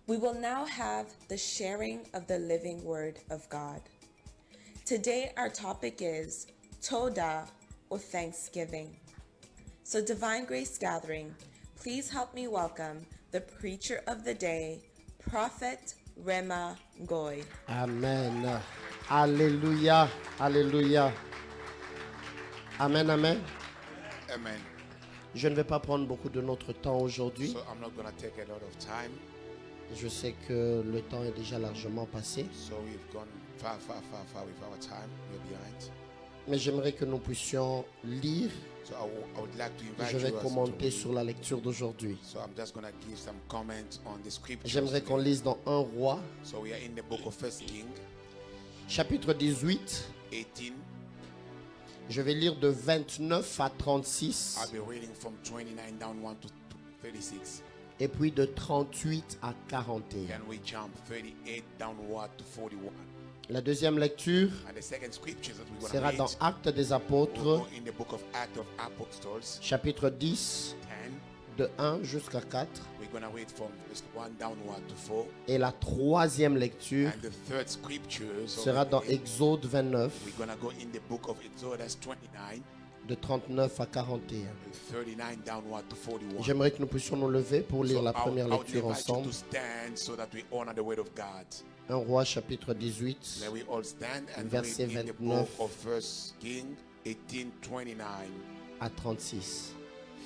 We will now have the sharing of the living word of God. Today our topic is Toda, or Thanksgiving. So Divine Grace Gathering, please help me welcome the preacher of the day, Prophet Rema Goy. Amen. Alléluia. Alléluia. Amen, amen. Amen. Je ne vais pas prendre beaucoup de notre temps aujourd'hui. So I'm not going to take a lot of time. Je sais que le temps est déjà largement passé. So we've gone far with our time. We're behind. Mais j'aimerais que nous puissions lire. So I would like to invite Je vais you commenter sur la lecture d'aujourd'hui. So I'm just going to give some comments on the scriptures. J'aimerais qu'on lise dans 1 Roi, So we are in the book of 1 King chapitre 18. 18. Je vais lire de 29 à 36 I'll be reading from 29 down 1 to 36. et puis de 38 à 41. Then we jump 38 downward to 41. La deuxième lecture And the second scripture that we're going sera to dans read Actes des will Apôtres, go in the book of Acts of Apostles chapitre 10, 10. de 1 jusqu'à 4. We're going to read from verse 1 downward to 4. Et la troisième lecture And the third scripture sera dans Exode 29, we're going to go in the book of Exodus 29, de 39 à 41. 39 downward to 41. J'aimerais que nous puissions nous lever pour lire la première I would lecture invite you ensemble. to stand so that we honor the word of God. 1 Roi chapitre 18, May we all stand and Verset read in the 29. book of 1 King 18, 29, à 36.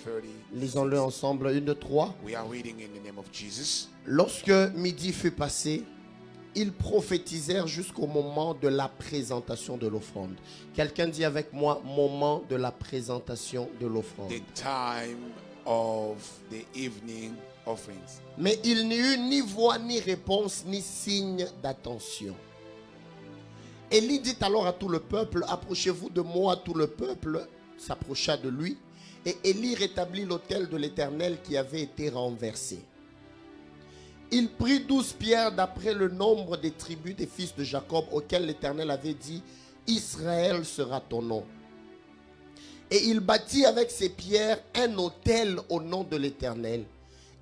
30. Lisons-le ensemble, 1, 2, 3. We are reading in the name of Jesus. Lorsque midi fut passé, ils prophétisèrent jusqu'au moment de la présentation de l'offrande. Quelqu'un dit avec moi, moment de la présentation de l'offrande. The time of the evening offerings. Mais il n'y eut ni voix, ni réponse, ni signe d'attention. Élie dit alors à tout le peuple, approchez-vous de moi. Tout le peuple s'approcha de lui. Et Élie rétablit l'autel de l'Éternel qui avait été renversé. Il prit 12 pierres d'après le nombre des tribus des fils de Jacob auxquels l'Éternel avait dit, Israël sera ton nom. Et il bâtit avec ces pierres un autel au nom de l'Éternel.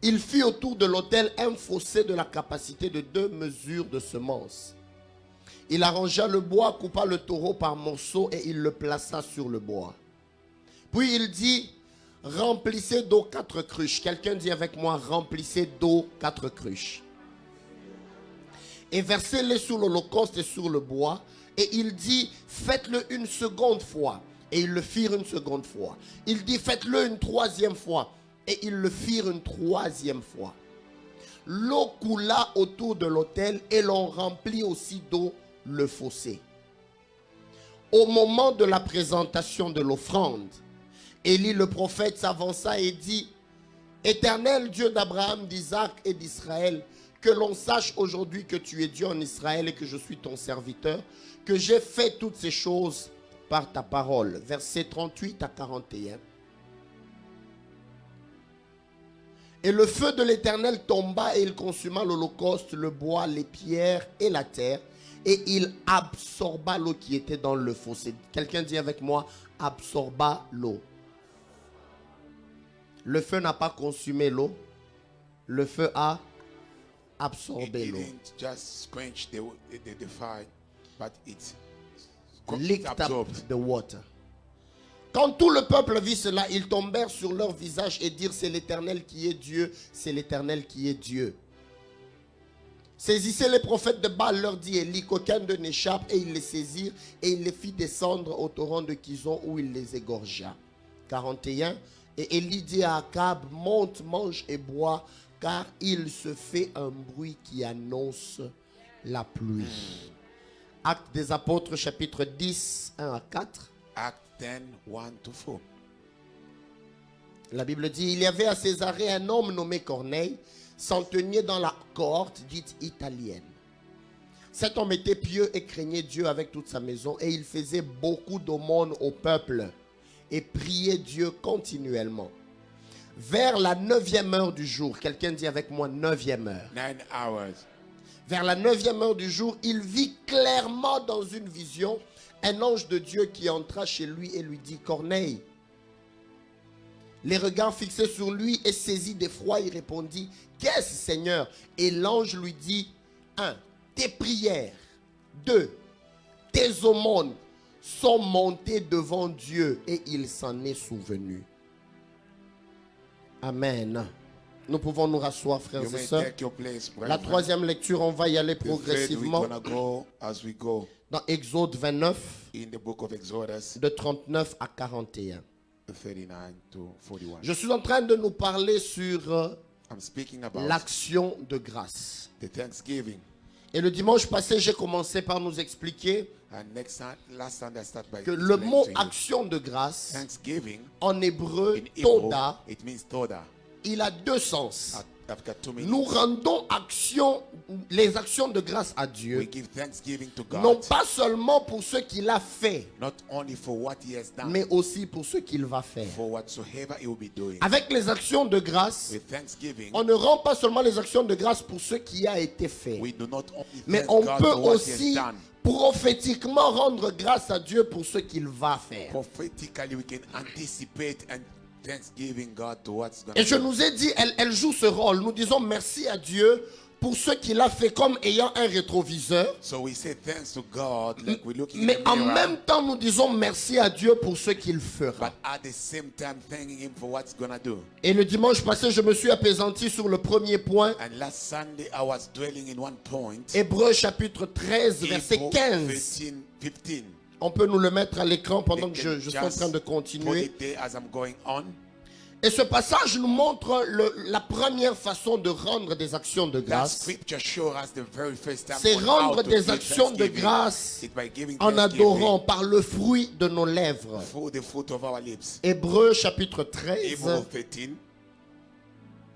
Il fit autour de l'autel un fossé de la capacité de 2 mesures de semences. Il arrangea le bois, coupa le taureau par morceaux et il le plaça sur le bois. Puis il dit, remplissez d'eau 4 cruches. Quelqu'un dit avec moi, remplissez d'eau 4 cruches. Et versez-les sur l'holocauste et sur le bois. Et il dit, faites-le une seconde fois. Et ils le firent une seconde fois. Il dit, faites-le une troisième fois. Et ils le firent une troisième fois. L'eau coula autour de l'autel et l'on remplit aussi d'eau le fossé. Au moment de la présentation de l'offrande, Élie le prophète s'avança et dit, Éternel Dieu d'Abraham, d'Isaac et d'Israël, que l'on sache aujourd'hui que tu es Dieu en Israël et que je suis ton serviteur, que j'ai fait toutes ces choses par ta parole. Versets 38 à 41. Et le feu de l'Éternel tomba et il consuma l'holocauste, le bois, les pierres et la terre. Et il absorba l'eau qui était dans le fossé. Quelqu'un dit avec moi, absorba l'eau. Le feu n'a pas consumé l'eau. Le feu a absorbé It l'eau. didn't just quench the fire, but it Licked absorbed. up the water. Quand tout le peuple vit cela, ils tombèrent sur leur visage et dirent, c'est l'Éternel qui est Dieu, c'est l'Éternel qui est Dieu. Saisissez les prophètes de Baal, leur dit Élie, qu'aucun d'eux n'échappe, et ils les saisirent, et il les fit descendre au torrent de Kison, où il les égorgea. 41. Et Élie dit à Akab, monte, mange et bois, car il se fait un bruit qui annonce la pluie. Actes des Apôtres, chapitre 10, 1 à 4. Act 10, 1 to 4. La Bible dit, il y avait à Césarée un homme nommé Corneille, centenier dans la cohorte dite italienne. Cet homme était pieux et craignait Dieu avec toute sa maison, et il faisait beaucoup d'aumônes au peuple et priait Dieu continuellement. Vers la 9e heure du jour, quelqu'un dit avec moi 9e heure. 9 hours. Vers la 9e heure du jour, il vit clairement dans une vision un ange de Dieu qui entra chez lui et lui dit, Corneille. les regards fixés sur lui et saisi d'effroi, il répondit, qu'est-ce Seigneur? Et l'ange lui dit, 1. Tes prières. 2. Tes aumônes sont montées devant Dieu et il s'en est souvenu. Amen. Nous pouvons nous rasseoir, frères You et may sœurs. take your place, La brethren. troisième lecture, on va y aller The third, we're progressivement gonna go as we go dans Exode 29, in the book of Exodus de 39 à 41. 39 to 41. Je suis en train de nous parler sur I'm speaking about l'action de grâce. the Thanksgiving. Et le dimanche passé, j'ai commencé par nous expliquer And last Sunday I start by que le mot explaining to you. action de grâce, Thanksgiving en hébreu, in Hebrew, toda, it means toda. il a deux sens. I've got two meanings. Nous rendons les actions de grâce à We Dieu, give thanksgiving to God, non pas seulement pour ce qu'il a fait, not only for what He has done, mais aussi pour ce qu'il va faire. for whatsoever He will be doing. Avec les actions de grâce, With thanksgiving, on ne rend pas seulement les actions de grâce pour ce qui a été fait, we do not only mais thank on God peut for what He aussi has done. prophétiquement rendre grâce à Dieu pour ce qu'il va faire. Prophetically, we can anticipate and thanksgiving God to what's going Et to je nous ai dit, elle joue ce rôle. Nous disons merci à Dieu pour ce qu'il a fait comme ayant un rétroviseur. So we say thanks to God, like we're looking Mais in the en mirror, même temps, nous disons merci à Dieu pour ce qu'il fera. but at the same time thanking Him for what's going to do. Et le dimanche passé, je me suis appesanti sur le premier point. And last Sunday, I was dwelling in one point. Hébreux chapitre 13, verset Hebrew 15. 15. On peut nous le mettre à l'écran pendant You que can je suis en train de just put continuer. it there as I'm going on. Et ce passage nous montre la première façon de rendre des actions de That grâce. scripture shows us the very first time C'est on rendre how to des give actions de thanksgiving. grâce It's by giving en thanksgiving adorant par le fruit de nos lèvres. for the fruit of our lips. Hébreux chapitre 13, Hebrew 13,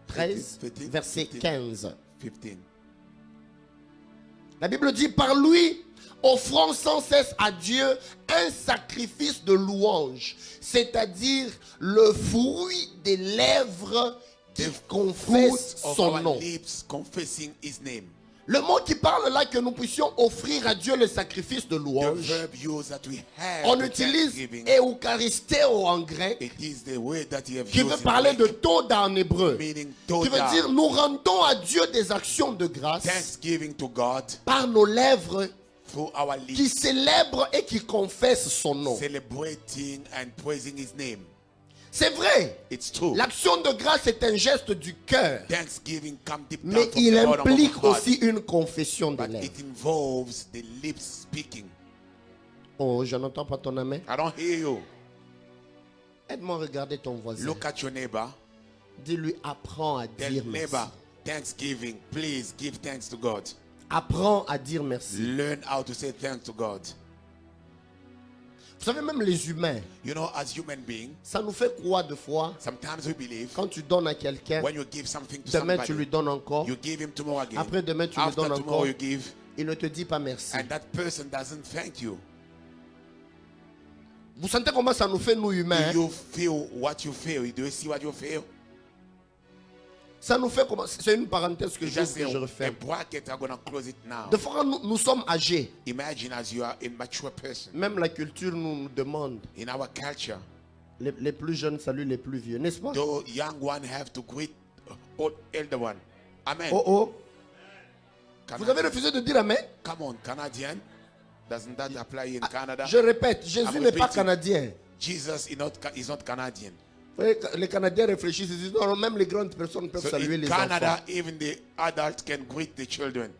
13 15. verset 15. 15. La Bible dit, par lui, offrant sans cesse à Dieu un sacrifice de louange, c'est-à-dire le fruit des lèvres qui The confessent fruit of son our nom. lips confessing His name. Le mot qui parle là que nous puissions offrir à Dieu le sacrifice de The louange, verb used that we have on to utilise thanksgiving, eucharisteo en grec, it is the word that He have qui used veut in parler de Greek, toda en hébreu, meaning qui veut dire total nous rendons à Dieu des actions de grâce thanksgiving to God par nos lèvres through our qui lips, célèbrent et qui confessent son nom. celebrating and praising His name. C'est vrai, It's true. l'action de grâce est un geste du cœur, Thanksgiving comes deep down mais from il the bottom of implique our heart, aussi une confession de but lèvres. it involves the lips speaking. Oh, je n'entends pas ton amen. I don't hear you. Aide-moi à regarder ton voisin. Look at your neighbor. Dis-lui, apprends à Tell dire merci. neighbor, thanksgiving. Please give thanks to God. Apprends à dire merci. Learn how to say thanks to God. Vous savez, même les humains, You know, as human beings, ça nous fait croire de fois, sometimes we believe quand tu donnes à quelqu'un, when you give something to demain tu somebody, lui donnes encore, you give him tomorrow again. après demain tu lui After donnes tomorrow encore, you give, il ne te dit pas merci. and that person doesn't thank you. Vous sentez comment ça nous fait, nous humains? Do you feel what you feel? Do you see what you feel? Ça nous fait comment? C'est une parenthèse que It's j'ouvre just que je a referme. bracket. I'm going to close it now. De fois, nous sommes âgés. Imagine as you are a mature person. Même la culture nous demande. In our culture, Les plus jeunes saluent les plus vieux, n'est-ce pas? the young one have to greet old elder one. Amen. Oh oh. Vous Canadian. avez refusé de dire amen? Come on, Canadian. Doesn't that apply in Canada? Je répète, Jésus I'm n'est pas repeating. canadien. Jesus is not Canadian. Vous voyez, les Canadiens réfléchissent, ils disent non, non, même les grandes personnes peuvent So saluer in les Canada, enfants. even the adult can greet the children.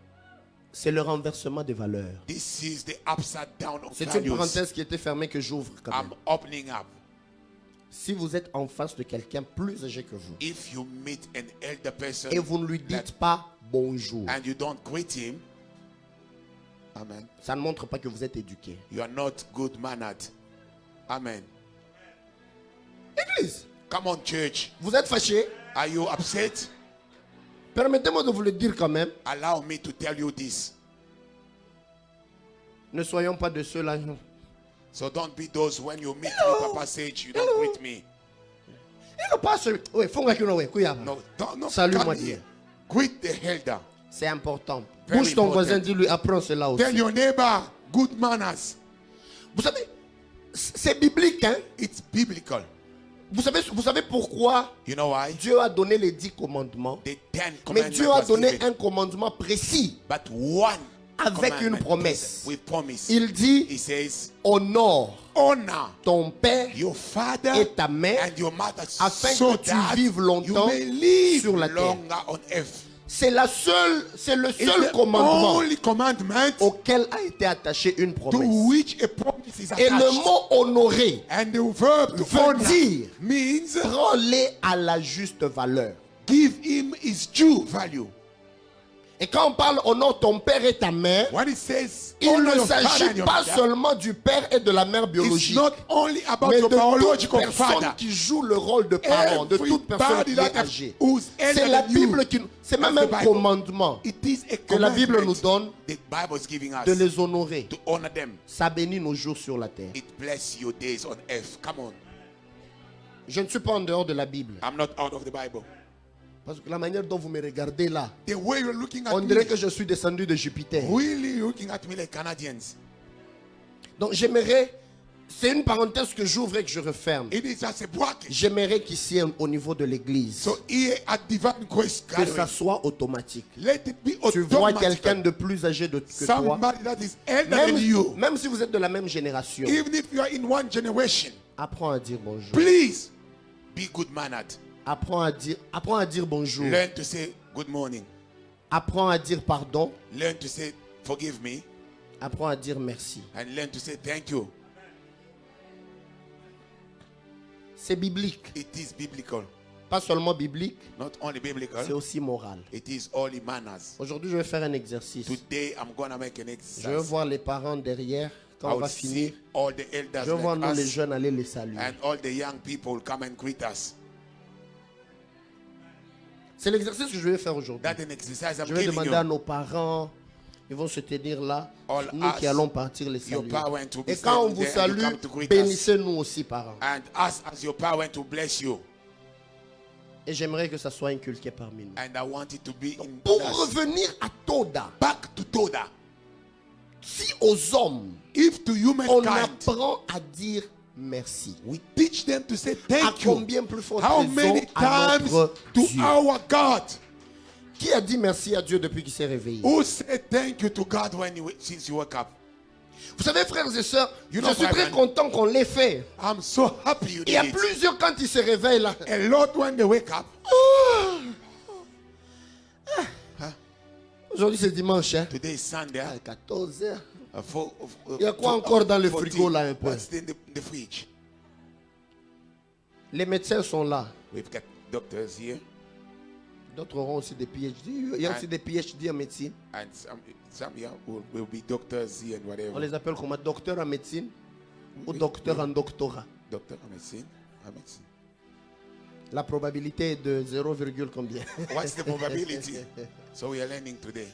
C'est le renversement des valeurs. This is the upside down of C'est une values. parenthèse qui était fermée que j'ouvre quand I'm même. opening up. Si vous êtes en face de quelqu'un plus âgé que vous If you meet an elder person et vous ne lui dites pas bonjour, and you don't greet him, amen, ça ne montre pas que vous êtes éduqué. you are not good mannered. Amen. Église, Come on, church. vous êtes fâché? Are you upset? Permettez-moi de vous le dire quand même. Allow me to tell you this. Ne soyons pas de ceux-là. So don't be those when you meet me, Papa Sage, you don't greet me. Il ne pas celui. Oui, funga kino we, kuya. No, no. Salut-moi Come Dieu. here. Greet the elder. C'est important. Very Bouge ton important. voisin, dis-lui, apprends cela aussi. Tell your neighbor good manners. Vous savez, c'est biblique, hein? It's biblical. Vous savez pourquoi You know why? Dieu a donné les 10 commandements? The 10 Mais Dieu a commandments donné was given, un commandement précis but one avec une commandment promesse. with promise. Il dit, He says, honore honor ton père your father et ta mère and your mother, afin so que tu that vives longtemps you may live sur la terre. longer on earth. C'est le seul It's the commandement only commandment auquel a été attachée une to promesse. which a promise is Et le attached. mot honorer And the verb to veut honor dire means prends-les à la juste valeur. give him his due value. Et quand on parle honore ton père et ta mère, When it says il honor ne your father s'agit and your pas mother, seulement du père et de la mère it's biologique, not only about mais your de toute biological personne father. qui joue le rôle de parent, de toute personne qui est âgée. C'est la Bible qui, c'est même un commandement It is a que la Bible nous commandment donne the Bible is giving us de les honorer. to honor them. Ça bénit nos jours sur la terre. It bless your days on earth. Come on. Je ne suis pas en dehors de la Bible. I'm not out of the Bible. Parce que la manière dont vous me regardez là, The way you're looking at on me, dirait que je suis descendu de Jupiter. really looking at me like Canadians. Donc j'aimerais, c'est une parenthèse que j'ouvre et que je referme. It is just a bracket. J'aimerais qu'ici au niveau de l'église, So here at Divine Grace que ça Gathering, soit automatique. let it be Tu vois automatic. quelqu'un de plus âgé que toi, Somebody that is elder than you, même si vous êtes de la même génération, even if you are in one generation, apprends à dire bonjour. please be good-mannered. Apprends à dire bonjour. Learn to say good morning. Apprends à dire pardon. Learn to say forgive me. Apprends à dire merci. And learn to say thank you. C'est biblique. It is biblical. Pas seulement biblique, Not only c'est biblical, aussi moral. it is only manners. Aujourd'hui, je vais faire un exercice. Today I'm going to make an Je vais exercise. voir les parents derrière. Quand I on va will finir, see all the elders je vais voir like nous les us jeunes aller les saluer. and all the young people come and greet us. C'est l'exercice que je vais faire aujourd'hui. That's an exercise I'm Je vais giving demander à you. nos parents, ils vont se tenir là, All nous qui us, allons partir les your saluer. parents to be Et quand on standing vous there and you salue, come to greet us. bénissez-nous aussi, parents. And us as your parent to bless you. Et j'aimerais que ça soit inculqué parmi nous. And I want it to be in Pour us. revenir à Toda, Back to Toda. si aux hommes, If to on humankind, apprend à dire merci, we teach them to say à thank you. combien plus forte How raison many à times notre to Dieu? our God? Qui a dit merci à Dieu depuis qu'il s'est réveillé? Who said thank you to God since you woke up? Vous savez, frères et sœurs, You je know, suis très brethren, content qu'on l'ait fait. I'm so happy you Il y a did it. plusieurs quand ils se réveillent là. A lot when they wake up. Aujourd'hui c'est dimanche, hein? Today is Sunday. À 14h. Il y a quoi encore dans le frigo, là, un peu? What's in the fridge? Les médecins sont là. We've got doctors here D'autres auront aussi des PhD. Il y a aussi des PhD en médecine. and some here will be doctors here and On whatever. les appelle comment? Docteur en médecine ou docteur en doctorat. Doctor en médecine. La probabilité est de 0, combien? What's the probability? So we are learning today.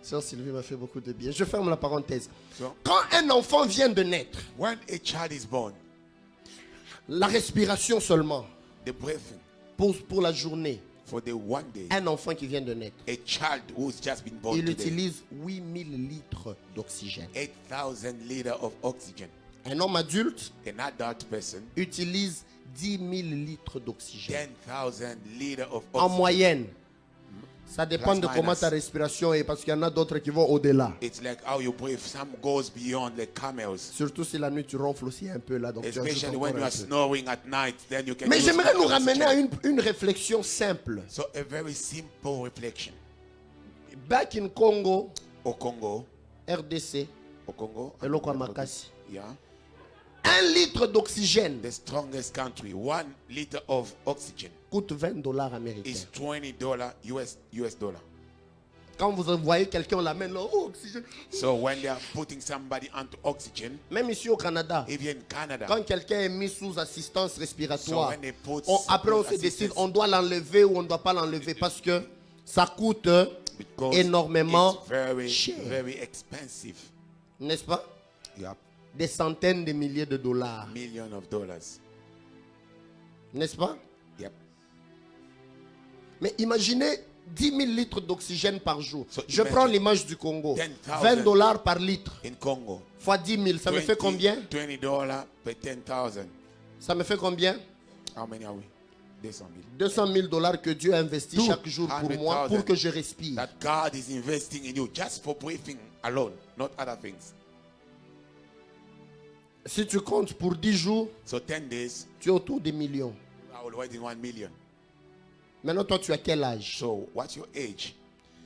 Sœur Sylvie m'a fait beaucoup de bien. Je ferme la parenthèse. So Quand un enfant vient de naître, when a child is born, la respiration seulement, the breathing pour la journée, for the one day, un enfant qui vient de naître, a child who's just been born il today, utilise 8000 litres d'oxygène. 8,000 liters of oxygen. Un homme adulte An adult person, utilise 10 000 litres d'oxygène. 10,000 liters of En oxygen. moyenne. Ça dépend Plus de comment minus. ta respiration est parce qu'il y en a d'autres qui vont au-delà. It's like how you breathe. Some goes beyond the camels. Surtout si la nuit tu ronfles aussi un peu là. Donc tu ajoutes Especially encore when you un are peu. snoring at night, then you can Mais use j'aimerais nous more ramener oxygen. à une réflexion simple. So a very simple reflection. Back in Congo, Au Congo, RDC, eloko ya makasi. yeah, 1 litre d'oxygène the strongest country, 1 liter of oxygen coûte $20 américains. is $20 US dollar. Quand vous voyez quelqu'un, on l'amène là, oh, oxygène. So when they are putting somebody onto oxygen, Même ici au Canada, even in Canada, quand quelqu'un est mis sous assistance so respiratoire, when they put après on se support décide, assistance, on doit l'enlever ou on ne doit pas l'enlever parce que ça coûte because énormément it's very, cher. very expensive. N'est-ce pas? Yep. Des centaines de milliers de dollars. Millions of dollars. N'est-ce pas? Yep. Mais imaginez 10 000 litres d'oxygène par jour. So Je imagine prends l'image du Congo. 10,000 $20 par litre. In Congo, Fois 10 000, ça me fait combien? $20 per 10,000. Ça me fait combien? How many are we? 200 000. 200 000 dollars que Dieu a investi chaque jour pour moi, pour que je respire. That God is investing in you just for breathing alone, not other things. Si tu comptes pour 10 jours, So 10 days, tu es autour des millions. I will wait in 1 million. Maintenant, toi, tu as quel âge? So what's your age?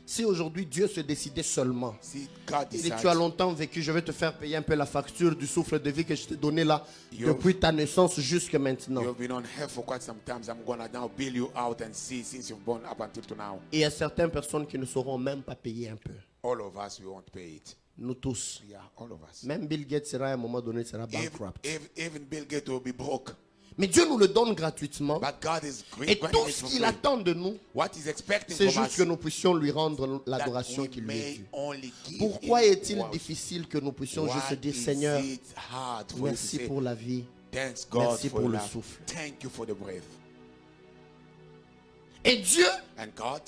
Si aujourd'hui Dieu se décidait seulement, See, God et decides. tu as longtemps vécu, je vais te faire payer un peu la facture du souffle de vie que je t'ai donné là, Yo. depuis ta naissance jusqu'à maintenant. You've been on here for quite some time. I'm gonna now bill you out and see since you've born up until to now. Et il y a certaines personnes qui ne sauront même pas payer un peu. All of us, we won't pay it. Nous tous. Yeah, all of us. Même Bill Gates sera à un moment donné sera bankrupt. Even Bill Gates will be broke. Mais Dieu nous le donne gratuitement. But God is Et great. tout ce qu'il attend de nous, What he's expecting c'est from juste us, que nous puissions lui rendre that l'adoration we qui lui est may due. only give Pourquoi him est-il worship. difficile que nous puissions Why juste dire is Seigneur, it hard for you to merci say, pour la vie, thanks God merci for pour le life. souffle. Thank you for the breath. Et Dieu, And God,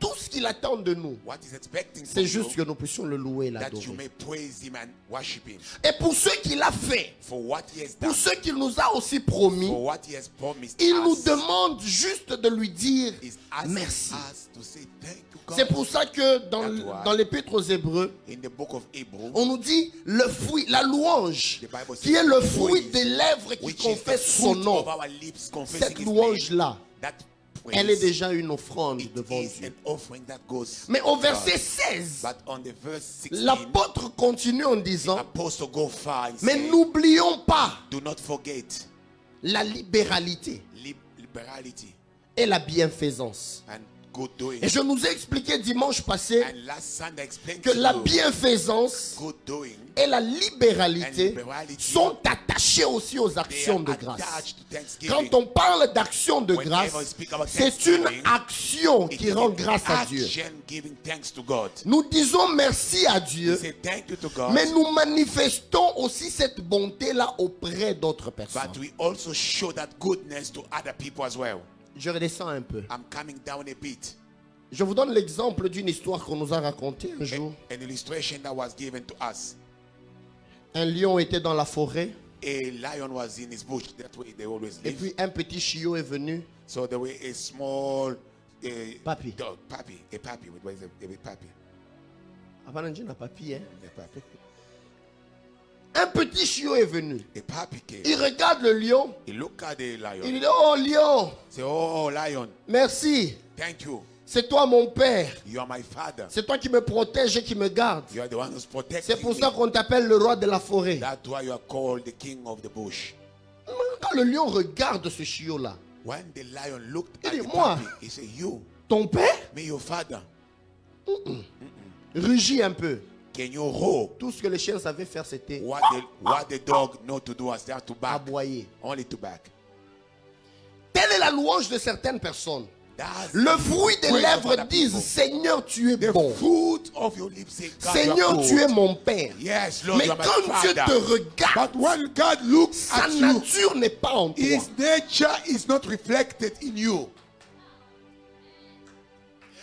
tout ce qu'il attend de nous, what he's expecting c'est from juste you, que nous puissions le louer et that you l'adorer. may praise him and worship him Et pour ce qu'il a fait, for what he has done, pour ce qu'il nous a aussi promis, for what he has promised il nous us. demande juste de lui dire He's asking merci. us to say thank you, God. C'est pour ça que That's dans why. l'épître aux Hébreux, In the book of Hebrew, on nous dit le fruit, la louange, The Bible qui est says le fruit praise, des lèvres qui which is the confessent son fruit nom. of our lips confessing Cette his louange-là, name, that praise, elle est déjà une offrande it devant is Dieu. an offering that goes Mais au to verset God. 16, But on the verse 16, l'apôtre continue en disant, apostle go far and mais say, n'oublions pas do not forget la libéralité liberality et la bienfaisance. and good doing. Et je nous ai expliqué dimanche passé And last Sunday I explained que to la you, bienfaisance good doing, et la libéralité And liberality sont attachées aussi aux they actions are de grâce. attached to thanksgiving. Quand on parle d'action de Whenever grâce, we speak about c'est une thanksgiving, action It qui is rend an grâce à Dieu. action giving thanks to God. Nous disons merci à We Dieu, say thank you to God, mais nous manifestons aussi cette bonté-là auprès d'autres personnes. but we also show that goodness to other people as well. Je redescends un peu. I'm coming down a bit. Je vous donne l'exemple d'une histoire qu'on nous a racontée un jour. An illustration that was given to us. Un lion était dans la forêt A lion was in his bush. That way they always et live. puis un petit chiot est venu. So there was a small Puppy. dog, puppy, a puppy. What is a puppy? Avant de dire un papier, hein. A puppy. Un petit chiot est venu. A puppy came. Il regarde le lion. He looked at the lion. Il dit, oh lion, Say, oh lion, merci. thank you. C'est toi mon père. You are my father. C'est toi qui me protège et qui me garde. You are the one who's protecting C'est pour me. ça qu'on t'appelle le roi de la forêt. That's why you are called the king of the bush. Quand le lion regarde ce chiot-là, When the lion looked Il at dit, the moi. puppy, he said, you, ton père me, your father, rugit un peu. can you roar? Tout ce que les chiens savaient faire, c'était What the dog know to do was there to back. aboyer. Only to back. Telle est la louange de certaines personnes. That's Le fruit des praise of lèvres other disent, people. Seigneur, tu es The bon. fruit of your lips say, God, Seigneur, you are tu es good. mon père. Yes, Lord, Mais you are my quand Dieu father. te regarde, But when God looks sa at you, nature n'est pas en toi. his nature is not reflected in you.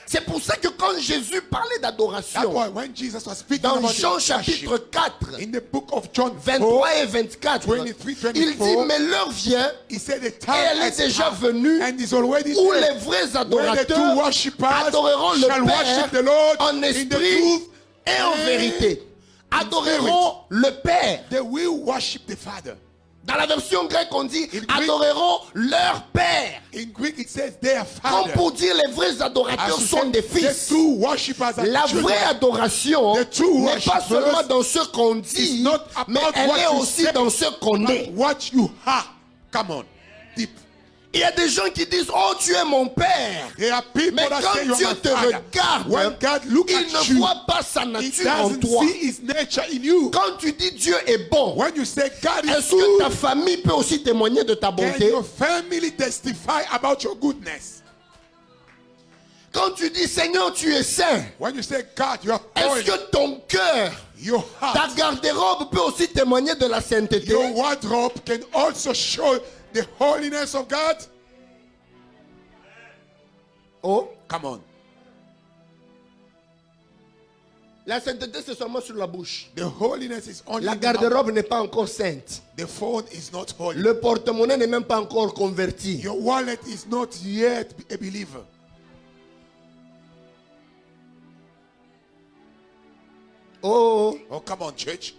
C'est pour ça que quand Jésus parlait That's d'adoration, why when Jesus was speaking dans about Jean the chapitre worship, 4, in the book of John 4, 23 et 24, 23, il dit, 24, mais l'heure vient he said the et time elle est has déjà come venue and is already où there, les vrais where the adorateurs true worshippers adoreront le shall worship the Père Lord en in the esprit truth et en and vérité. Adoreront le Père. they will worship the Father. Dans la version grecque, on dit Greek- adoreront leur Père. In Greek it says their Comme Father. pour dire les vrais adorateurs As you sont said, des the fils. true worshippers are La children. vraie adoration The true n'est pas worshippers seulement dans ce qu'on dit, is not about mais elle what est you aussi say, dans ce qu'on est. But what you are. Come on. Deep. Il y a des gens qui disent, oh tu es mon Père. There are people Mais that quand say you are Dieu my te father. regarde, When God look il at ne you, voit pas sa he nature en doesn't toi. see his nature in you. Quand tu dis Dieu est bon, When you say God is est-ce que ta good, famille peut aussi témoigner de ta can bonté? your family testify about your goodness? Quand tu dis Seigneur, tu es saint, When you say God, you are est-ce holy. que ton cœur, Your ta heart, garde-robe peut aussi témoigner de la sainteté? your wardrobe can also show the holiness of God. Oh, Come on. La sainteté, c'est seulement sur la bouche. The holiness is only La in the mouth. garde-robe n'est pas encore sainte. The phone is not holy. Le porte-monnaie n'est même pas encore converti. Your wallet is not yet a believer. Oh, Oh, come on, church.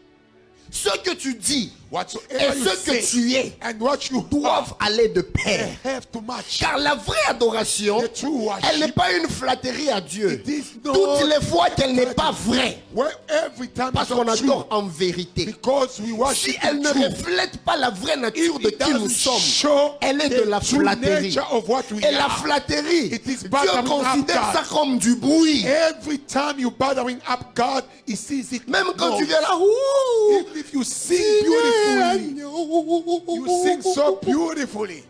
ce que tu dis Whatsoever et you ce que say tu es and what you doivent aller de pair. have to match. Car la vraie adoration, The true worship, elle n'est pas une flatterie à Dieu. it is not Toutes les fois qu'elle n'est pas vraie, where every time parce it's qu'on not adore true, en vérité. because we worship Si elle in ne truth. reflète pas la vraie nature If de it qui nous doesn't sommes, show elle est the de la true flatterie. nature of what we Et la are. flatterie, It is Dieu bothering considère up ça God. comme du bruit. Every time you bothering up God, He sees it. Même quand most. tu viens là, ouh, Even if you sing beautifully, you sing so beautifully.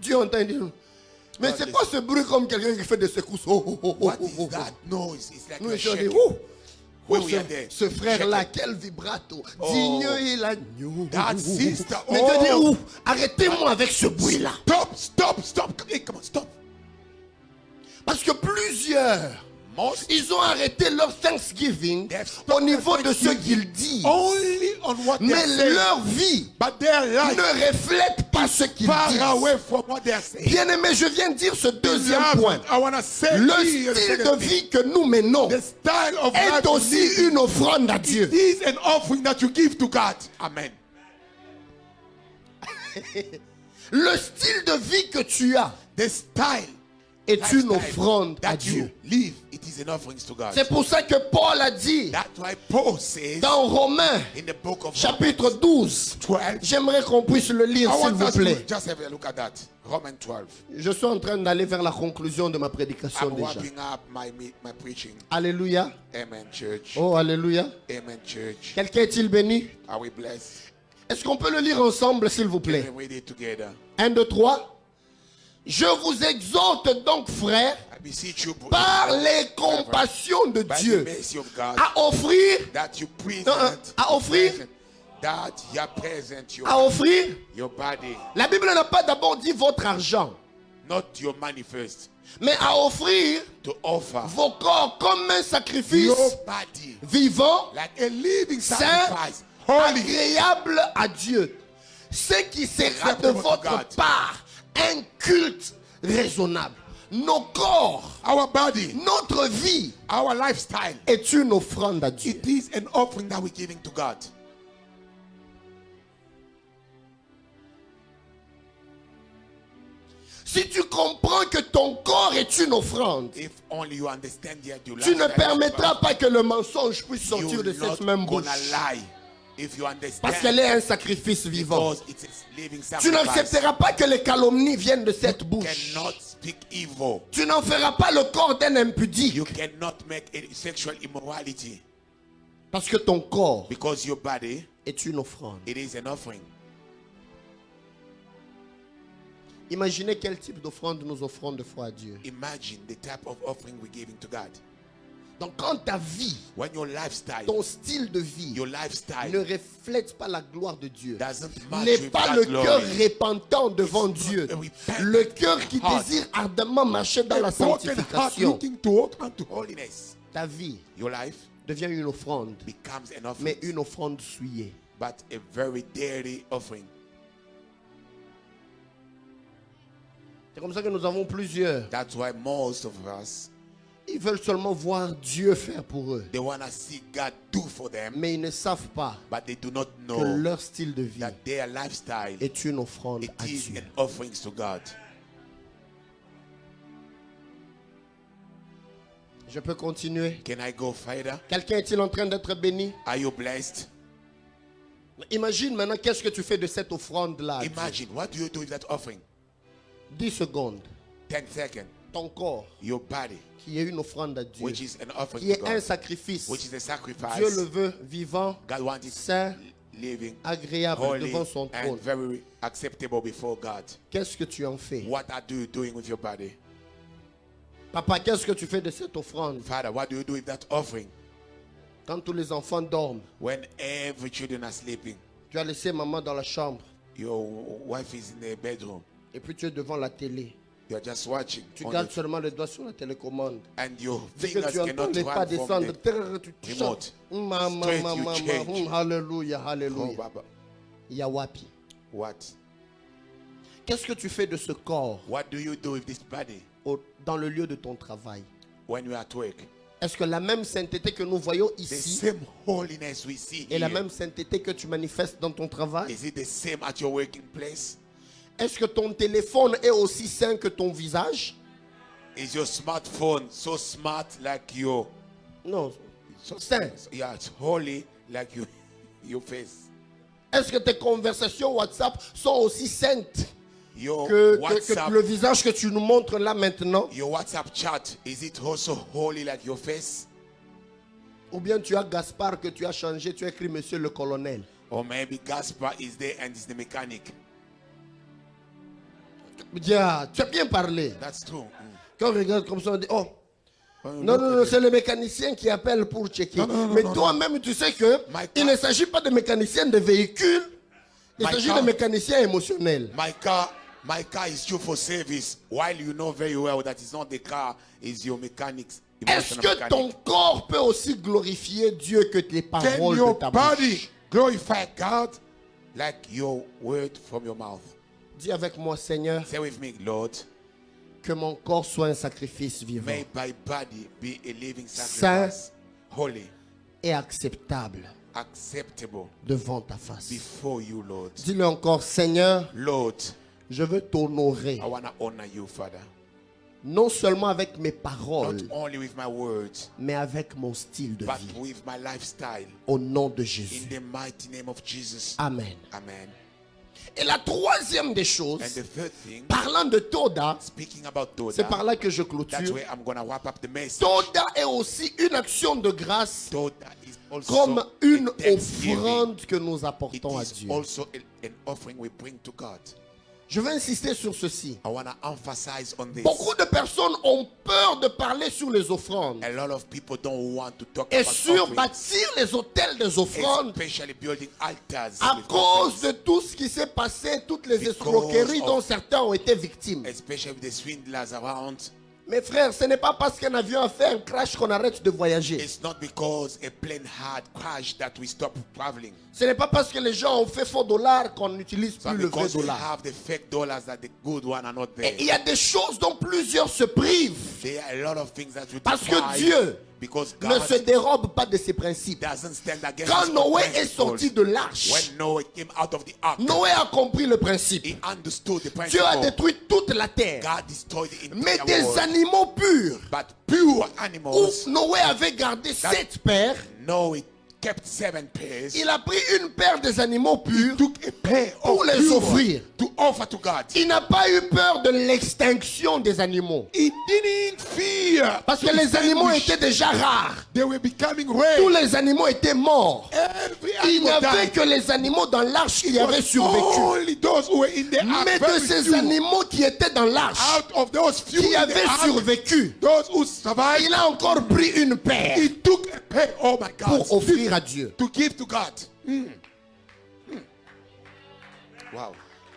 Dieu entend dire. Mais c'est quoi ce bruit comme quelqu'un qui fait des secousses? Oh, oh, oh, What oh, is oh, that noise? It's like Nous, you're je dis, shaking. ouh, When oh, we are there, ce frère-là, shaking. quel vibrato. Oh. Digne et l'agneau. That sister, Mais Dieu dit, oh. ouh, arrêtez-moi avec ce bruit-là. Stop. Hey, come on, stop. Parce que plusieurs, Most ils ont arrêté leur Thanksgiving They've au stopped niveau their de ce Thanksgiving qu'ils disent. only on what Mais they're saying, leur vie but their life ne reflète pas ce qu'ils far disent. away from what they're saying. Bien aimé, je viens de dire ce deuxième Beloved, point. I want to say Le here the style second de thing. vie que nous menons The style of est life aussi we live une offrande à Dieu. is an offering that you give to God. Amen. Le style de vie que tu as The style est une lifestyle offrande à that Dieu. you live, it is an offering to God. C'est pour ça que Paul a dit That's why Paul says dans Romains in the book of chapitre 12, 12, j'aimerais qu'on puisse le lire I s'il want vous us to plaît. just have a look at that. Romans 12. Je suis en train d'aller vers la conclusion de ma prédication I'm déjà. wrapping up my preaching. Alléluia. Amen, church. Oh, alléluia. Amen, church. Quelqu'un est-il béni? Are we blessed? Est-ce qu'on peut le lire ensemble s'il vous Can plaît? we read it together? 1, 2, 3. Je vous exhorte donc, frères, I beseech you, par les compassions de by the Dieu, mercy of God, à offrir, that you present, à offrir, that you present à offrir. your body, La Bible n'a pas d'abord dit votre argent, not your money first, mais à offrir to offer vos corps comme un sacrifice your body vivant, like a living saint, sacrifice, holy, agréable à Dieu. Ce qui sera de Acceptable to votre God. part un culte raisonnable. Nos corps, our body, notre vie our lifestyle. est une offrande à Dieu. It is an offering that we're giving to God. Si tu comprends que ton corps est une offrande, If only you understand that your tu ne lifestyle is permettras about- pas que le mensonge puisse sortir you're de cette not même bouche. gonna lie. If you understand, Parce qu'elle est un sacrifice vivant. because it's a living Tu sacrifice, n'accepteras pas que les calomnies viennent de cette bouche. cannot speak evil. Tu n'en feras pas le corps d'un impudique. You cannot make any sexual immorality, Parce que ton corps because your body, est une offrande. it is an offering. Imaginez quel type d'offrande nous offrons de foi à Dieu. Imagine the type of offering we're giving to God. Donc quand ta vie, When your lifestyle, ton style de vie your ne lifestyle reflète pas la gloire de Dieu, doesn't match n'est with pas that le glory, cœur repentant devant It's not Dieu, a repentant le cœur qui heart. désire ardemment marcher dans a la broken heart sanctification, looking to walk unto holiness, ta vie your life devient une offrande, becomes an offering, mais une offrande souillée. but a very dirty offering. C'est comme ça que nous avons plusieurs. That's why most of us, Ils veulent seulement voir Dieu faire pour eux, they want to see God do for them, mais ils ne savent pas but they do not que know leur style de vie that their lifestyle, est une offrande it à is Dieu. an offering to God. Je peux continuer. Can I go further? Quelqu'un est-il en train d'être béni? Are you blessed? Imagine maintenant qu'est-ce que tu fais de cette offrande-là. à Dieu. Imagine, what do you do with that offering? 10 secondes. 10 seconds. Ton corps, Your body, qui est une offrande à Dieu, which is an offering qui to est un God, sacrifice. which is a sacrifice. Dieu le veut vivant, God wants it saint, living, agréable holy, devant son and trône. very acceptable before God. Qu'est-ce que tu en fais? What are you doing with your body? Papa, qu'est-ce que tu fais de cette offrande? Father, what do you do with that offering? Quand tous les enfants dorment, When every children are sleeping, tu as laissé maman dans la chambre your wife is in the bedroom, et puis tu es devant la télé. You are just watching. Tu on gardes the- seulement le doigt sur la télécommande. and your C'est que fingers tu entends cannot les pas run from descendre. the Tu remote. chantes. Straight you change. Alléluia, Oh, alléluia. Baba. Yawapi. What? Qu'est-ce que tu fais de ce corps What do you do with this body dans le lieu de ton travail? when you are at work? Est-ce que la même sainteté que nous voyons The ici same holiness we see est la here. même sainteté que tu manifestes dans ton travail? Is it the same at your working place? Est-ce que ton téléphone est aussi saint que ton visage? Is your smartphone so smart like your Non. so, Saint. yeah, it's holy like your face? Est-ce que tes conversations WhatsApp sont aussi saintes Your que WhatsApp, le visage que tu nous montres là maintenant? your WhatsApp chat, is it also holy like your face? Ou bien tu as Gaspard que tu as changé, tu as écrit Monsieur le colonel. Or maybe Gaspar is there and is the mechanic. Yeah, tu as bien parlé. That's true. Quand on regarde comme ça, on dit, oh, non, non, non, c'est le mécanicien qui appelle pour checker. Non, non, non, Mais non, toi-même, tu sais que il ne s'agit pas de mécanicien de véhicule, il My s'agit car- de mécanicien émotionnel. My car is due for service, while you know very well that it's not the car, it's your mechanic's Est-ce emotional que ton mechanic. corps peut aussi glorifier Dieu que tes Can paroles your de ta body bouche? glorify God like your word from your mouth? Dis avec moi, Seigneur, Say with me, Lord, que mon corps soit un sacrifice vivant may my body be a living Saint. sacrifice, holy, et acceptable acceptable devant ta face. before you, Lord. Dis-le encore, Seigneur, Lord, je veux t'honorer, I want to honor you, Father. non seulement avec mes Not paroles, only with my words, mais avec mon style de but vie. with my lifestyle. Au nom de In Jésus. the mighty name of Jesus. Amen. Amen. Et la troisième des choses, And the third thing, parlant de Toda, speaking about c'est par Toda, là que je that's clôture. where I'm going to wrap up the message. Toda est aussi une action de grâce Toda is also comme une a thanksgiving. offrande que nous It apportons à is Dieu. also an offering we bring to God. Je veux insister sur ceci. I want to emphasize on this. Beaucoup de personnes ont peur de parler sur les offrandes A lot of people don't want to talk et about sur offerings, bâtir les hôtels des offrandes especially building altars à with cause de offerings, tout ce qui s'est passé, toutes les Because escroqueries of- dont certains ont été victimes. especially with the swindlers around. Mes frères, ce n'est pas parce qu'un avion a fait un crash qu'on arrête de voyager. It's not because a plane had crashed that we stop traveling. Ce n'est pas parce que les gens ont fait faux dollars qu'on n'utilise So plus le vrai because we dollar. have the fake dollars that the good one are not Et there. il y a des choses dont plusieurs se privent There are a lot of things that we parce que deprive Dieu because ne God se dérobe pas de ses principes. doesn't stand against Quand his Noé est principles. sorti de l'arche, When Noah came out of the ark, Noé a compris le principe. he understood the Dieu a principle. détruit toute la terre. God destroyed the Mais entire des world. animaux purs, But pure où animals, Noé avait gardé 7 paires, Noah kept 7 pairs. il a pris une paire des animaux purs Took a pair pour of les pure offrir. to offer to God. Il n'a pas eu peur de l'extinction des animaux. He didn't fear. Parce que les animaux étaient déjà rares. They were becoming Tous rare. les animaux étaient morts. Every Il n'y animal avait died. que les animaux dans l'arche qui It avaient was survécu. only those who were in the ark, Mais de very ces few. animaux qui étaient dans l'arche, Out of those few qui in the avaient ark, survécu, those who survived, il a encore pris une paire he took a pair, oh my God, pour offrir à Dieu. to give to God. Wow.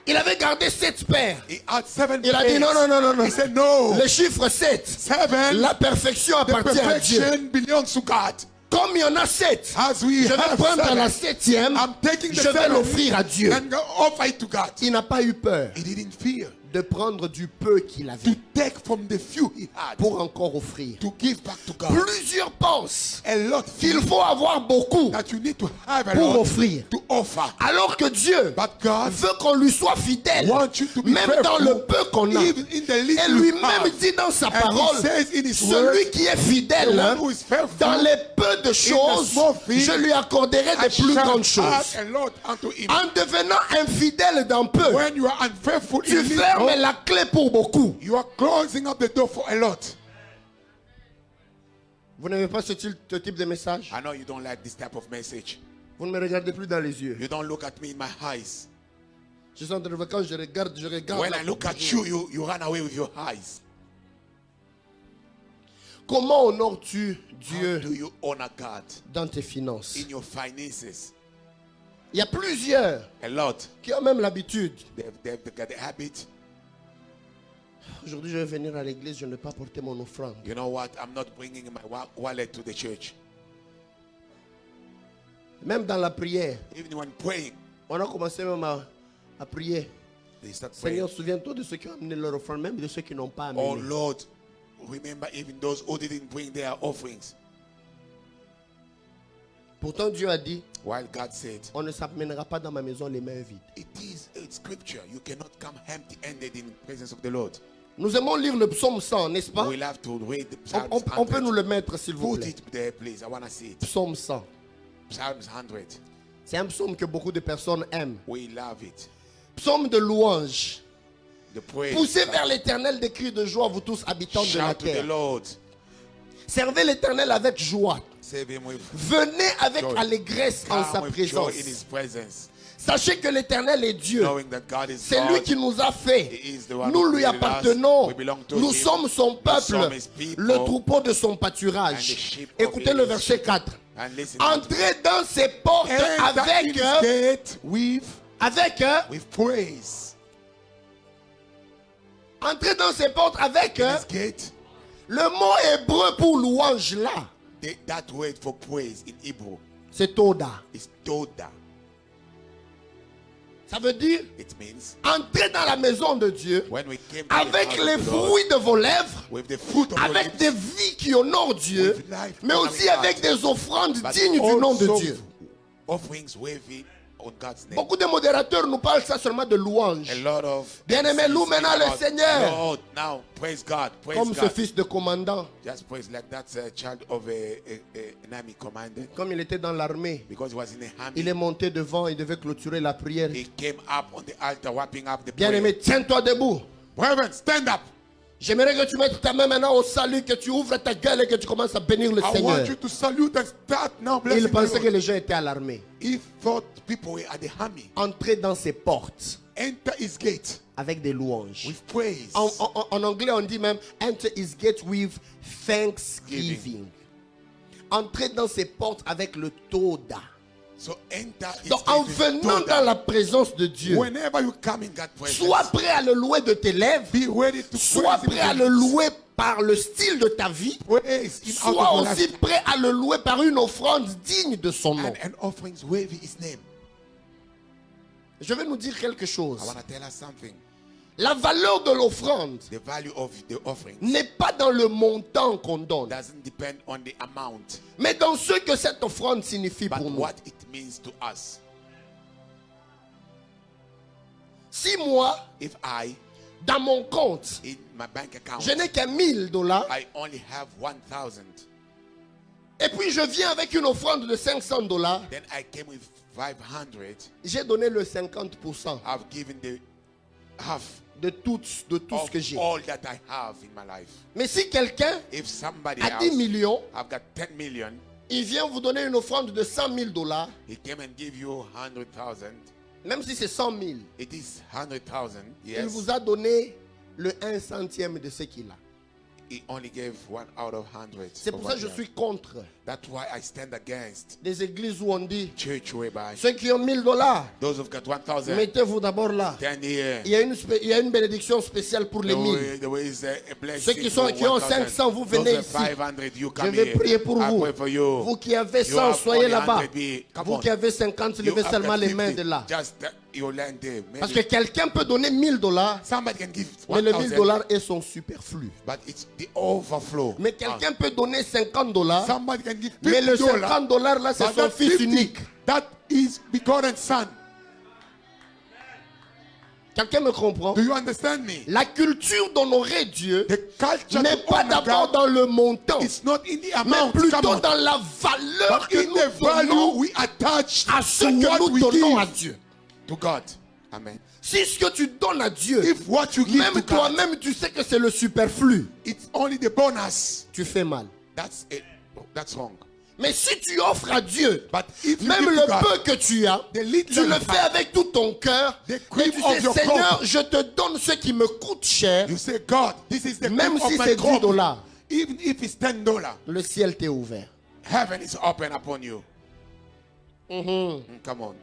Il avait gardé 7 paires. He had 7 Il a dit pairs. non, non, non, non, non. He said no. Le chiffre 7, 7, la perfection the appartient à Dieu. perfection belongs to God. Comme il y en a 7, As we je vais have prendre 7, la 7e, I'm taking the je vais 7 l'offrir à Dieu. and go offer it to God. Il n'a pas eu peur He didn't fear de prendre du peu qu'il to avait take from the few he had pour encore offrir. to give back to God. Plusieurs pensent A lot qu'il feel faut avoir beaucoup that you need to have a pour lot offrir. to offer. Alors que Dieu But God veut qu'on lui soit fidèle, wants you to be même dans faithful, le peu qu'on a. even in the little Et you lui-même have. dit dans sa And he parole, says in his celui word, qui est the fidèle, one who is faithful, dans les peu de choses, small things, je lui accorderai I des plus shall grandes add choses. a lot unto him. En devenant infidèle dans peu, When you are unfaithful tu in fermes little, la clé pour beaucoup. you are closing up the door for a lot. Vous n'aimez pas ce type de message? I know you don't like this type of message. Vous ne me regardez plus dans les yeux. You don't look at me in my eyes. Je suis en train de quand je regarde. When la I look at proposition. you, you run away with your eyes. Comment honores-tu How Dieu do you honor God dans tes finances? in your finances? Il y a plusieurs A lot. qui ont même l'habitude They've got the habit. Aujourd'hui, je vais venir à l'église, je ne vais pas porter mon offrande. You know what? I'm not bringing my wallet to the church. Même dans la prière, Even when praying, on a commencé même à prier. they start praying. Seigneur, souviens-toi de ceux qui ont amené leur offrande, même de ceux qui n'ont pas amené. Oh Lord, remember even those who didn't bring their offerings. Pourtant, Dieu a dit, While God said, on ne s'amènera pas dans ma maison les mains vides. it is a scripture. You cannot come empty-handed in the presence of the Lord. Nous aimons lire le psaume 100, n'est-ce pas? We'll have to read the On, Psalms on peut nous 100. le mettre, s'il vous Put plaît. it there, please. I want to see it. Psaume 100. Psalms 100. C'est un psaume que beaucoup de personnes aiment. We love it. Psaume de louange. The praise. Poussez vers l'éternel des cris de joie, vous tous habitants de la Shout to the terre. Lord. Servez l'éternel avec joie. Save him with Venez avec joy. allégresse en sa Come with joy in présence. his presence. Sachez que l'éternel est Dieu. Knowing that God is C'est lui God. qui nous a fait. He is the one Nous who lui created us. appartenons. We belong to Nous him. sommes son We peuple, some his people. le troupeau de son And the pâturage. sheep of Écoutez le his verset sheep. 4. And listen to Entrez dans ses portes Enter in avec, his gate with praise. entrez dans ses portes avec In his gate, le mot hébreu pour louange là. that word for praise in Hebrew C'est Toda. is Toda. Ça veut dire It means entrez dans la maison de Dieu when we came to avec the house les of the Lord, fruits de vos lèvres, with the fruit of your avec lips, des vies qui honorent Dieu, with life mais honoring aussi avec God, des offrandes but dignes du nom de also Dieu. offerings worthy on God's name. Beaucoup de modérateurs nous parlent ça seulement de louange. A lot of Bien-aimé, loue maintenant le Seigneur. Lord, now praise God, praise Comme ce God. fils de commandant, Just praise like that's a child of an army commander, comme il était dans l'armée, because he was in the il army. est monté devant, il devait clôturer la prière. He came up on the altar, wrapping up the Bien-aimé, prayer. tiens-toi debout. Brethren, stand up. J'aimerais que tu mettes ta main maintenant au salut, que tu ouvres ta gueule et que tu commences à bénir le I Seigneur. want you to salute and start now blessing Il the pensait que Lord. les gens étaient à l'armée. He thought people were at the army. Entrez dans ses portes Enter his gate avec des louanges. with praise. En anglais, on dit même enter his gate with thanksgiving. Entrez dans ses portes avec le Toda. So enter his Donc, gate en with venant Toda. dans la présence de Dieu, Whenever you come in God's presence, sois prêt à le louer de tes lèvres, be ready to sois praise him prêt à with le your lips. louer par le style de ta vie, Praise him out sois of your aussi life. prêt à le louer par une offrande digne de son nom. And offerings worthy his name. Je vais nous dire quelque chose. I want to tell us something. La valeur de l'offrande The value of the offering n'est pas dans le montant qu'on donne, doesn't depend on the amount, mais dans ce que cette offrande signifie but pour nous. what it means to us. Si moi, If I, dans mon compte, in my bank account, je n'ai qu'un $1000, I only have 1,000, et puis je viens avec une offrande de $500, then I came with 500, j'ai donné le 50% I've given the half de tout ce que of j'ai. all that I have in my life. Mais si quelqu'un If somebody a 10 else, millions, I've got 10 million, il vient vous donner une offrande de $100,000, he came and give you 100,000, même si c'est 100,000, it is 100,000, il yes, vous a donné le 1 centième de ce qu'il a. he only gave 1 out of 100. C'est pour ça que je suis contre That's why I stand against des églises où on dit, church whereby ceux qui ont $1,000, those who've got 1,000, mettez-vous d'abord là. 10 here. Il y a une bénédiction spéciale pour les 1000. There is a Ceux blessing qui for ont 1,000. 500, vous venez Those ici. 500, you Je come vais here. prier pour I vous. pray for you. Vous qui avez You 100, have soyez only là-bas. 100, be- come Vous on. qui avez 50, You levez have seulement got les mains 50, de là. just your land there. Parce Maybe que quelqu'un peut donner $1,000, somebody can give mais le 1,000, $1,000 est son superflu. but it's the overflow. Mais quelqu'un peut donner $50, Somebody can give mais le $50, $50 là, c'est but son that fils 50, unique. that is begotten son. Quelqu'un me comprend? Do you understand me? La culture d'honorer Dieu The culture n'est to pas honor d'abord God dans le montant, is not in the mais amount, come plutôt on, dans la valeur but que in the nous value donnons we attach à ce to que what nous we donnons à give Dieu. to God. Amen. Si ce que tu donnes à Dieu, If what you give même to God, toi-même tu sais que c'est le superflu, it's only the bonus, tu fais mal. that's it. That's wrong. Mais si tu offres à Dieu, But if you même give le to God, peu que tu as, the little tu le you fais have, avec tout ton cœur, the et cream tu of sais, your Seigneur, crop, je te donne ce qui me coûte cher, you say, God, this is the même cream si of my c'est crop. $10, Even if it's $10, le ciel t'est ouvert. heaven is open upon you. Come on.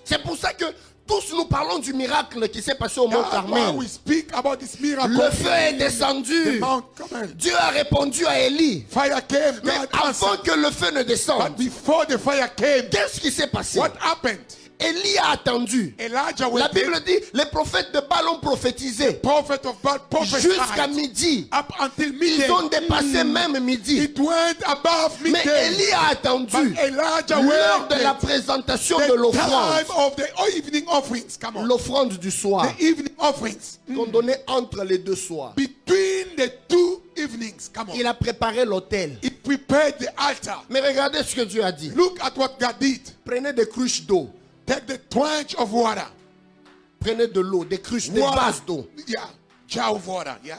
C'est pour ça que Tous nous parlons du miracle qui s'est passé au mont That's why Carmel. we speak about this miracle. Le feu est The descendu. Mount Carmel. Dieu a répondu à Élie. Fire came. Mais God avant answered. que le feu ne descende, But before the fire came, qu'est-ce qui s'est passé? what happened? Élie a attendu. Elijah La waited. Bible dit, les prophètes de Baal ont prophétisé Prophet of God prophesied. jusqu'à midi. Up until Ils midday. ont dépassé même midi. It went above Mais midday. Élie a attendu But Elijah l'heure de la waited. présentation The de l'offrande. time of the evening offerings. Come on. L'offrande du soir. The evening offerings. Qu'on donnait entre les deux soirs. Between the two evenings. Come on. Il a préparé l'autel. He prepared the altar. Mais regardez ce que Dieu a dit. Look at what God did. Prenez des cruches d'eau. Take the trench of water. Prenez de l'eau, des cruches, des vases d'eau. Yeah. Jar of water. Yeah.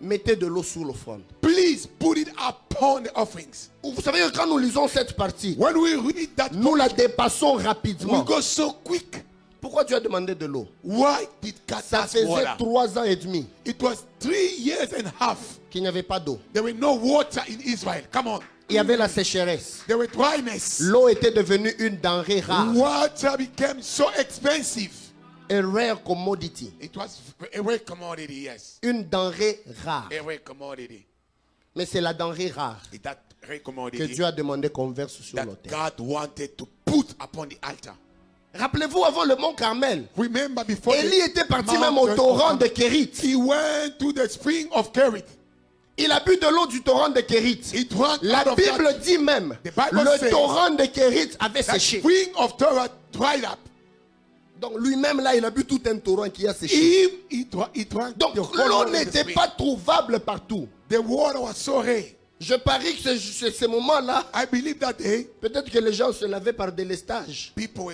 Mettez de l'eau sur l'offrande. Please put it upon the offerings. Vous savez que quand nous lisons cette partie, When we read that, nous la dépassons we rapidement. go so quick. Pourquoi Dieu a demandé de l'eau? Why did God Ça ask faisait water? 3 ans et demi It was 3 years and a half. qu'il n'y avait pas d'eau. There were no water in Israel. Come on. Il y avait la sécheresse. There were dryness. L'eau était devenue une denrée rare. Water became so expensive. A rare commodity. It was a rare commodity, yes. Une denrée rare. A rare commodity. Mais c'est la denrée rare It's that rare que commodity Dieu a demandé qu'on verse sur that l'autel. God wanted to put upon the altar. Rappelez-vous, avant le mont Carmel, Remember before Élie était parti même au mountain torrent of- de Kérit. He went to the spring of Kerith. Il a bu de l'eau du torrent de Kérit. He drank La out of Bible that. dit même, The Bible le says torrent de Kérit avait That séché. spring of Torah dried up. Donc lui-même là, il a bu tout un torrent qui a séché. He drank Donc the whole l'eau water in the n'était spring. pas trouvable partout. The water was so rare. Je parie que ce moment-là, I believe that day peut-être que les gens se lavaient par délestage. people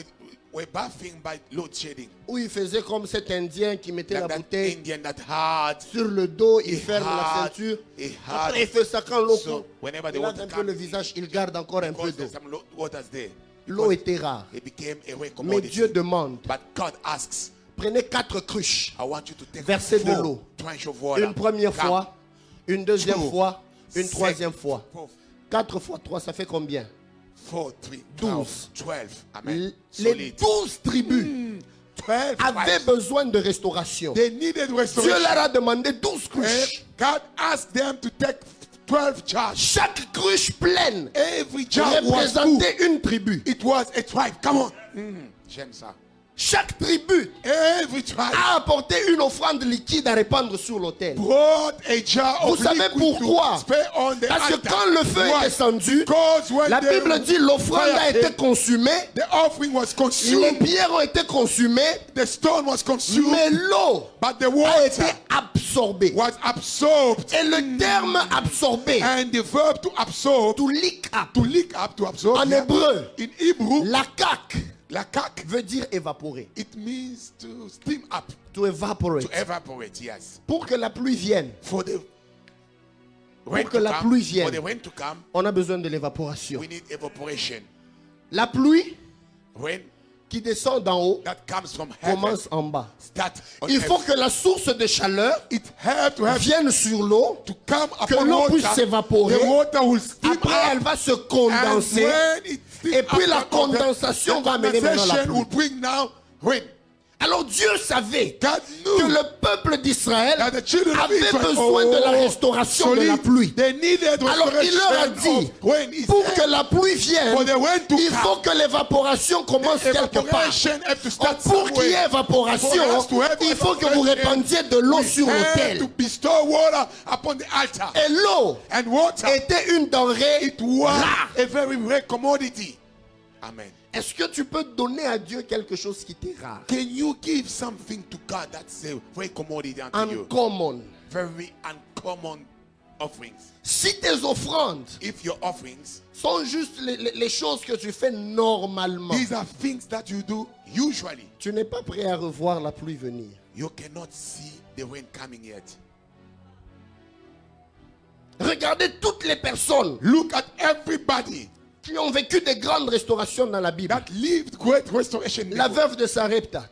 were bathing by load shedding. Où ils faisaient comme cet Indien qui mettait Like la that bouteille Indian that had sur le dos, il He ferme la had- ceinture. he had- Après, il fait ça quand l'eau So, coule. whenever the Il lave water un peu comes, le visage, il garde encore un peu because d'eau. there's some waters there. L'eau était rare. It became a rare Mais commodity. Dieu demande, But God asks, prenez 4 cruches. I want you to take Versez de 4 l'eau. trench of water. Une première Come. fois, une deuxième Two. fois, une Six. troisième fois. 4 fois 3, ça fait combien? 4, 3, 12. 12. Amen. Les Solid. 12 tribus 12 avaient tribes. besoin de restauration. They needed Dieu restoration. leur a demandé 12 And cruches. God asked them to take 12 jars. Chaque cruche pleine Every jar was full. représentait une tribu. It was a tribe. Come on. J'aime ça. Chaque tribu Every tribe a apporté une offrande liquide à répandre sur l'autel. brought a jar Vous of savez liquid pourquoi? to spray on the Parce que altar. quand le feu est Why? descendu, Because when la the Bible dit l'offrande fire a été came, consumée, the offering was les consumed, pierres ont été consumées, the stone was consumed, mais l'eau but the a été water absorbée. was absorbed. Et le terme absorbé, And the verb to absorb, to lick up, to lick up, to absorb, en yeah. hébreu, In Hebrew, lakak lakak, veut dire évaporer. it means to steam up, To evaporate. to evaporate, yes. Pour que la pluie vienne, For the rain que to la come, pluie vienne. for the rain to come, on a besoin de l'évaporation. we need evaporation. La pluie Rain qui descend d'en haut that comes from heaven, commence en bas. start on Il faut earth. que la source de chaleur It have to have vienne sur l'eau. to come que upon l'eau water. puisse s'évaporer. The water will steam Après, up. elle va se And condenser. when it steam Et puis up, la the condensation va amener maintenant la condensation pluie. will bring now rain. Alors Dieu savait God que knew le peuple d'Israël that the children of avait Israel besoin de la restauration de la solid. pluie. They needed Alors il leur a restoration dit, of rain. He pour said, que la pluie vienne, for the rain to il come, faut que l'évaporation commence the quelque part. evaporation have to Or start pour qu'il y ait somewhere. évaporation, For us to have il faut que vous evaporation, répandiez de l'eau we sur have l'autel. to bestow water upon the altar. Et l'eau And water, était une denrée it was rare. a very rare commodity. Amen. Est-ce que tu peux donner à Dieu quelque chose qui t'est rare? Can you give something to God that's a very commodity unto you? Uncommon. Very uncommon offerings. Si tes offrandes If your offerings, sont juste les choses que tu fais normalement, these are things that you do usually, tu n'es pas prêt à revoir la pluie venir. you cannot see the rain coming yet. Regardez toutes les personnes Look at everybody qui ont vécu des grandes restaurations dans la Bible. that lived great restoration. La before. veuve de Sarepta.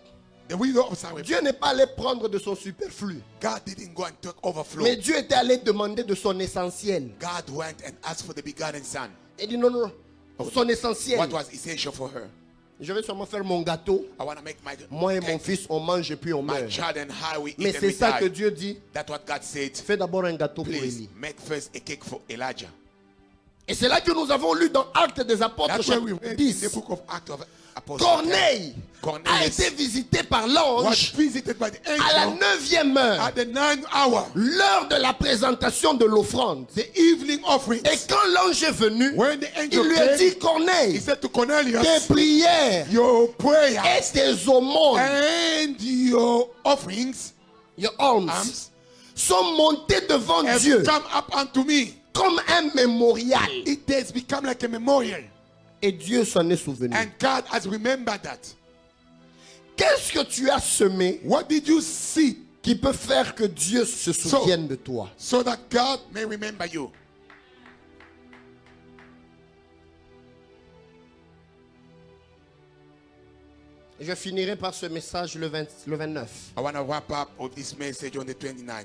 The widow of Sarepta. Dieu n'est pas allé prendre de son superflu. God didn't go and take overflow. Mais Dieu était allé demander de son essentiel. God went and asked for the begotten son. Il dit non, non, son essentiel. What was essential for her? Je vais seulement faire mon gâteau. I want to make my Moi et mon cake. fils, on mange et puis on My meurt. child and I, we Mais eat and c'est we ça que die. Dieu dit. That's what God said. Fais d'abord un gâteau pour Please Élie. make first a cake for Elijah. Et c'est là que nous avons lu dans Actes des Apôtres, That's why we chapitre read in 10. the book of Acts of Apostles. Corneille a Cornelius été visité par was l'ange visited by the à la angel 9e heure, at the 9th hour, l'heure de la présentation de l'offrande. the evening offerings. Et quand l'ange est venu, When the il angel lui a came, dit, he Corneille, said to tes Cornelius, prières your prayer et tes aumônes, and your offerings your alms, alms, sont montées devant have Dieu come up unto me. comme un mémorial. It has become like a memorial. Et Dieu s'en est souvenu. And God has remembered that. Qu'est-ce que tu as semé What did you see qui peut faire que Dieu se souvienne de toi? so that God may remember you? Je finirai par ce message le 29. I want to wrap up with this message on the 29th.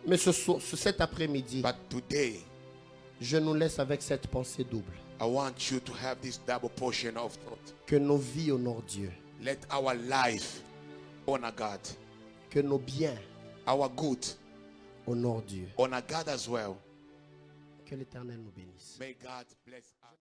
Mais cet après-midi, But today, je nous laisse avec cette pensée double. I want you to have this double portion of thought. Que nos vies honorent Dieu. Let our life honor God. Que nos biens Our good honorent Dieu. honor God as well. Que l'Éternel nous bénisse. May God bless us.